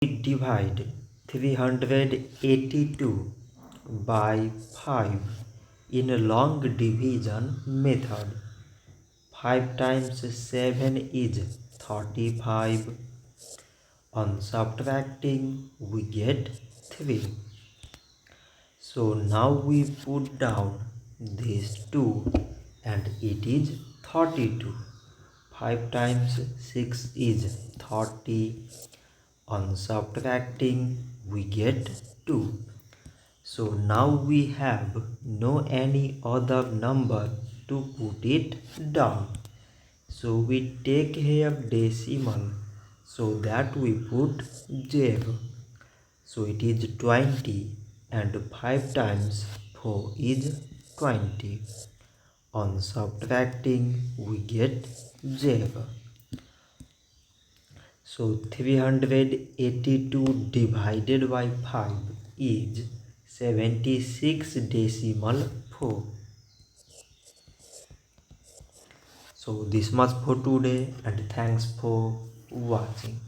Divide 382 by 5 in a long division method. 5 times 7 is 35. On subtracting, we get 3. So now we put down these 2 and it is 32. 5 times 6 is 30. On subtracting, we get 2. So now we have no any other number to put it down. So we take here decimal, so that we put 0. So it is 20 and 5 times 4 is 20. On subtracting, we get 0. So 382 divided by 5 is 76.4. So this much for today and thanks for watching.